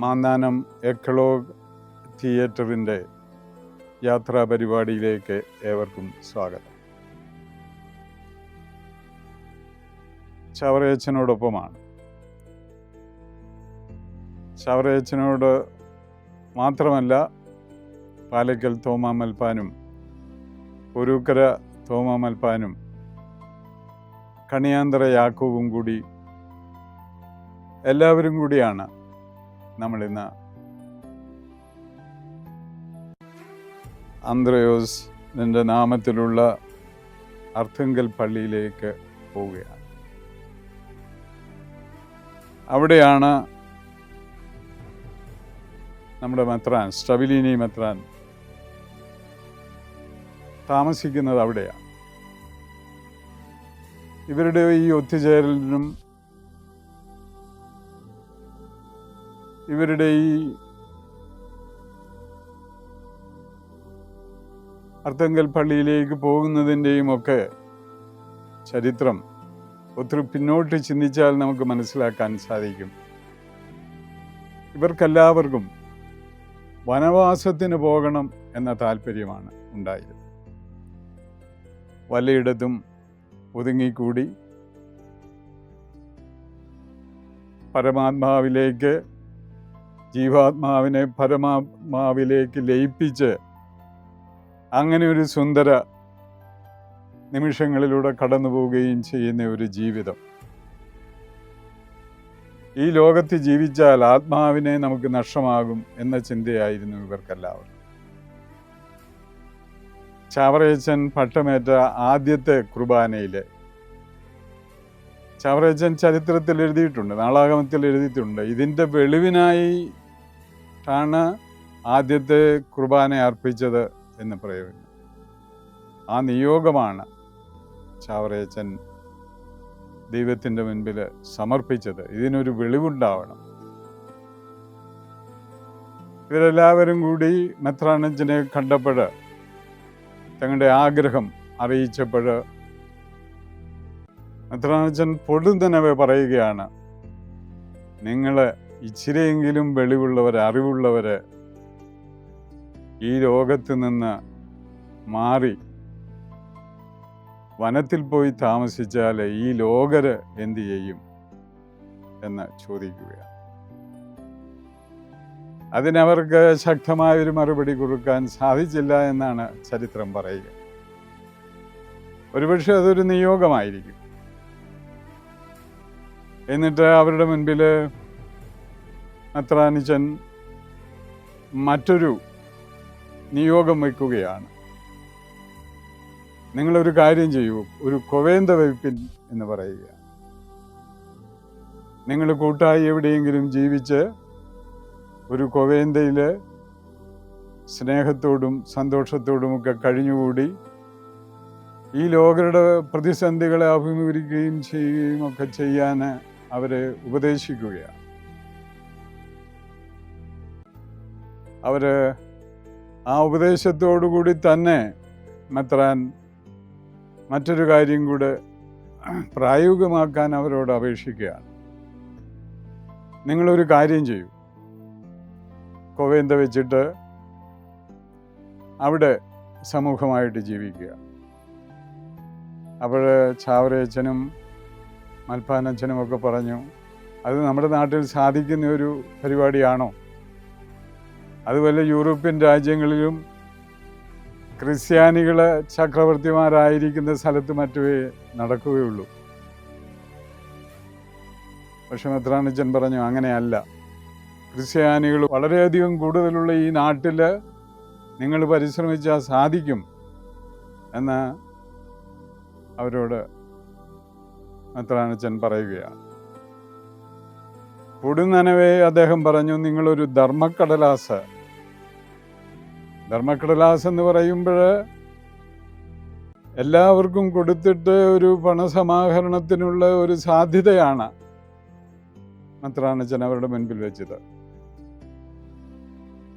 മാന്നാനം എക്കളോഗ് തിയേറ്ററിൻ്റെ യാത്രാ പരിപാടിയിലേക്ക് ഏവർക്കും സ്വാഗതം. ചവറയച്ചനോടൊപ്പമാണ്. ചവറയച്ചനോട് മാത്രമല്ല, പാലക്കൽ തോമാ മൽപ്പാനും ഒരൂക്കര തോമാ മൽപ്പാനും കണിയാന്തറ യാക്കോബും കൂടി എല്ലാവരും കൂടിയാണ് നമ്മളിന്ന് അന്ത്രയോസിൻ്റെ നാമത്തിലുള്ള അർത്തുങ്കൽ പള്ളിയിലേക്ക് പോവുകയാണ്. അവിടെയാണ് നമ്മുടെ മെത്രാൻ, സ്റ്റബിലിനി മെത്രാൻ താമസിക്കുന്നത്. അവിടെയാണ് ഇവരുടെ ഈ ഒത്തുചേരലിനും ഇവരുടെ ഈ അർത്തുങ്കൽ പള്ളിയിലേക്ക് പോകുന്നതിൻ്റെയും ഒക്കെ ചരിത്രം ഒത്തിരി പിന്നോട്ട് ചിന്തിച്ചാൽ നമുക്ക് മനസ്സിലാക്കാൻ സാധിക്കും. ഇവർക്കെല്ലാവർക്കും വനവാസത്തിന് പോകണം എന്ന താല്പര്യമാണ് ഉണ്ടായത്. വലയിടത്തും ഒതുങ്ങിക്കൂടി പരമാത്മാവിലേക്ക്, ജീവാത്മാവിനെ പരമാത്മാവിലേക്ക് ലയിപ്പിച്ച് അങ്ങനെ ഒരു സുന്ദര നിമിഷങ്ങളിലൂടെ കടന്നു പോവുകയും ചെയ്യുന്ന ഒരു ജീവിതം. ഈ ലോകത്ത് ജീവിച്ചാൽ ആത്മാവിനെ നമുക്ക് നഷ്ടമാകും എന്ന ചിന്തയായിരുന്നു ഇവർക്കെല്ലാവർക്കും. ചവറയച്ചൻ പട്ടമേറ്റ ആദ്യത്തെ കുർബാനയിൽ ചവറയച്ചൻ ചരിത്രത്തിൽ എഴുതിയിട്ടുണ്ട്, നാളാഗമത്തിൽ എഴുതിയിട്ടുണ്ട്. ഇതിൻ്റെ വെളിവിനായിട്ടാണ് ആദ്യത്തെ കുർബാന അർപ്പിച്ചത് എന്ന് പറയുന്നു. ആ നിയോഗമാണ് ചവറയച്ചൻ ദൈവത്തിൻ്റെ മുൻപിൽ സമർപ്പിച്ചത്. ഇതിനൊരു വെളിവുണ്ടാവണം. ഇവരെല്ലാവരും കൂടി മെത്രാനച്ചനെ കണ്ടപ്പോൾ, തങ്ങളുടെ ആഗ്രഹം അറിയിച്ചപ്പോൾ, മെത്രാനച്ചൻ പൊടുന്നനവെ പറയുകയാണ്, നിങ്ങൾ ഇച്ചിരിയെങ്കിലും വെളിവുള്ളവർ, അറിവുള്ളവർ ഈ ലോകത്ത് നിന്ന് മാറി വനത്തിൽ പോയി താമസിച്ചാൽ ഈ ലോകര് എന്തു ചെയ്യും എന്ന് ചോദിക്കുകയാണ്. അതിനവർക്ക് ശക്തമായൊരു മറുപടി കൊടുക്കാൻ സാധിച്ചില്ല എന്നാണ് ചരിത്രം പറയുക. ഒരുപക്ഷെ അതൊരു നിയോഗമായിരിക്കും. എന്നിട്ട് അവരുടെ മുൻപിൽ മെത്രാനച്ചൻ മറ്റൊരു നിയോഗം വയ്ക്കുകയാണ്. നിങ്ങളൊരു കാര്യം ചെയ്യൂ, ഒരു കൊവേന്ത വയ്പ്പിൻ എന്ന് പറയുകയാണ്. നിങ്ങൾ കൂട്ടായി എവിടെയെങ്കിലും ജീവിച്ച് ഒരു കൊവേന്തയിൽ സ്നേഹത്തോടും സന്തോഷത്തോടുമൊക്കെ കഴിഞ്ഞുകൂടി ഈ ലോകരുടെ പ്രതിസന്ധികളെ അഭിമുഖീകരിക്കുകയും ചെയ്യുകയും ഒക്കെ ചെയ്യാൻ അവരെ ഉപദേശിക്കുകയാണ്. അവർ ആ ഉപദേശത്തോടുകൂടി തന്നെ മെത്രാൻ മറ്റൊരു കാര്യം കൂടെ പ്രായോഗികമാക്കാൻ അവരോട് അപേക്ഷിക്കുകയാണ്. നിങ്ങളൊരു കാര്യം ചെയ്യൂ, കൊവേന്ത വെച്ചിട്ട് അവിടെ സമൂഹമായിട്ട് ജീവിക്കുക. അപ്പോൾ ചാവറയച്ചനും മൽപ്പാനച്ചനും ഒക്കെ പറഞ്ഞു, അത് നമ്മുടെ നാട്ടിൽ സാധിക്കുന്ന ഒരു പരിപാടിയാണോ? അതുപോലെ യൂറോപ്യൻ രാജ്യങ്ങളിലും ക്രിസ്ത്യാനികൾ ചക്രവർത്തിമാരായിരിക്കുന്ന സ്ഥലത്ത് മറ്റുമേ നടക്കുകയുള്ളൂ. പക്ഷെ മെത്രാനച്ചൻ പറഞ്ഞു, അങ്ങനെയല്ല. ക്രിസ്ത്യാനികൾ വളരെയധികം കൂടുതലുള്ള ഈ നാട്ടിൽ നിങ്ങൾ പരിശ്രമിച്ചാൽ സാധിക്കും എന്ന് അവരോട് മെത്രാനച്ചൻ പറയുകയാണ്. പൊടുന്നനവേ അദ്ദേഹം പറഞ്ഞു, നിങ്ങളൊരു ധർമ്മക്കടലാസ് എന്ന് പറയുമ്പോൾ എല്ലാവർക്കും കൊടുത്തിട്ട് ഒരു പണസമാഹരണത്തിനുള്ള ഒരു സാധ്യതയാണ് മെത്രാനച്ചൻ അവരുടെ മുൻപിൽ വെച്ചത്.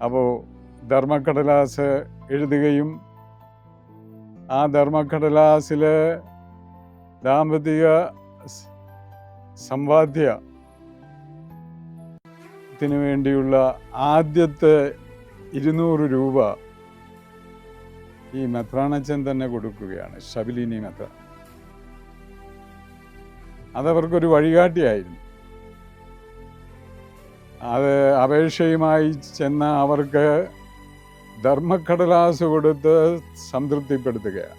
അപ്പോൾ ധർമ്മക്കടലാസ് എഴുതുകയും ആ ധർമ്മക്കടലാസിൽ ദാമ്പത്തിക സമ്പാദ്യ ത്തിന് വേണ്ടിയുള്ള ആദ്യത്തെ 200 രൂപ ഈ മെത്രാണച്ചൻ തന്നെ കൊടുക്കുകയാണ്, ശബലിനി മെത്രാൻ. അതവർക്കൊരു വഴികാട്ടിയായിരുന്നു. അത് അപേക്ഷയുമായി ചെന്ന അവർക്ക് ധർമ്മക്കടലാസ് കൊടുത്ത് സംതൃപ്തിപ്പെടുത്തുകയാണ്.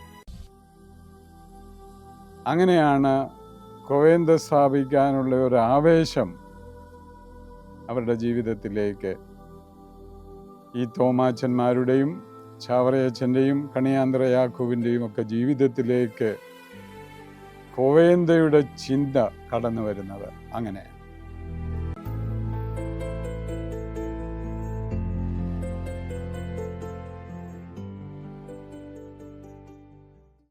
അങ്ങനെയാണ് കോവേന്ത സ്ഥാപിക്കാനുള്ള ഒരു ആവേശം അവരുടെ ജീവിതത്തിലേക്ക് ഈ തോമാച്ചന്മാരുടെയും ചാവറയച്ചൻ്റെയും കണിയാന്തര യാക്കോബിൻ്റെയും ഒക്കെ ജീവിതത്തിലേക്ക് കോവേന്തയുടെ ചിന്ത കടന്നു വരുന്നത് അങ്ങനെ.